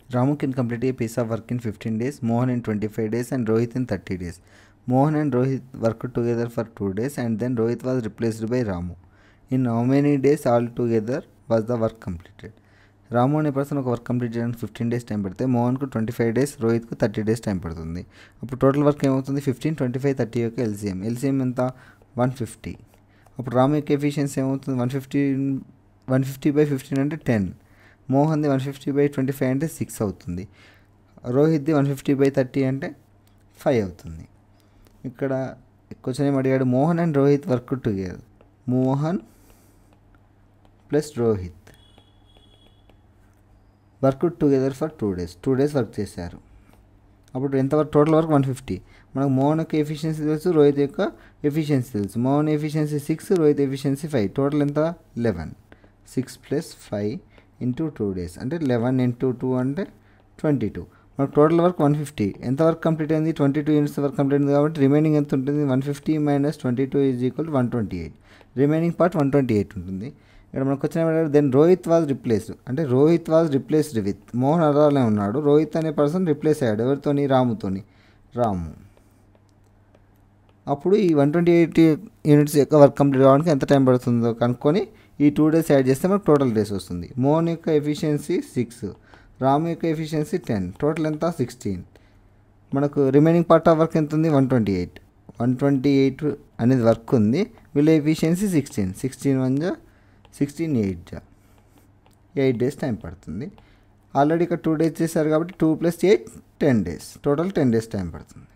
Ramu can complete a piece of work in 15 days, Mohan in 25 days and Rohit in 30 days. Mohan and Rohit worked together for 2 days and then Rohit was replaced by Ramu. In how many days altogether was the work completed? రాము అనే person ఒక work complete చేయడానికి 15 days time పడితే మోహన్కు 25 days, రోహిత్కు 30 days time పడుతుంది. అప్పుడు total work ఏమవుతుంది? 15, 25, 30 యొక్క LCM ఎంత? 150. అప్పుడు రాము యొక్క ఎఫిషియన్సీ ఏమవుతుంది? 150/15 అంటే 10. మోహన్ది 150/25 అంటే 6 అవుతుంది. రోహిత్ది 150/30 అంటే 5 అవుతుంది. ఇక్కడ క్వశ్చన్ ఏం అడిగాడు? Mohan and Rohit work together. Mohan plus Rohit work together for 2 days. 2 days work చేశారు. అప్పుడు ఎంత వర్క్? Total work 150. మనకు మోహన్ యొక్క ఎఫిషియన్సీ తెలుసు, రోహిత్ యొక్క ఎఫిషియన్సీ తెలుసు. Mohan efficiency 6, Rohit efficiency 5. Total ఎంత? 11. 6 + 5 × 2 days అంటే 11 × 2 అంటే 22. మనకు టోటల్ వర్క్ 150. ఎంత వర్క్ కంప్లీట్ అయింది? 22 యూనిట్స్ వర్క్ కంప్లీట్ అయింది కాబట్టి రిమైనింగ్ ఎంత ఉంటుంది? 150 - 22 = 128. రిమైనింగ్ పార్ట్ 128 ఉంటుంది. ఇక్కడ మనకు వచ్చిన దెన్ రోహిత్ వాజ్ రిప్లేస్డ్ అంటే Rohit was replaced with Mohan అలానే ఉన్నాడు. రోహిత్ అనే పర్సన్ రిప్లేస్ అయ్యాడు. ఎవరితోని? రాము. అప్పుడు ఈ 128 యూనిట్స్ యొక్క వర్క్ కంప్లీట్ అవ్వడానికి ఎంత టైం పడుతుందో కనుక్కొని ఈ 2 days యాడ్ చేస్తే మనకు టోటల్ డేస్ వస్తుంది. మోహన్ యొక్క ఎఫిషియన్సీ 6, రాము యొక్క ఎఫిషియన్సీ 10. టోటల్ ఎంత? 16. మనకు రిమైనింగ్ పార్ట్ ఆఫ్ వర్క్ ఎంత ఉంది? 128 అనేది వర్క్ ఉంది. వీళ్ళ ఎఫిషియన్సీ 16. 16 8 days టైం పడుతుంది. ఆల్రెడీ ఇక్కడ 2 days చేశారు కాబట్టి 2 + 8 10 days. టోటల్ 10 days టైం పడుతుంది.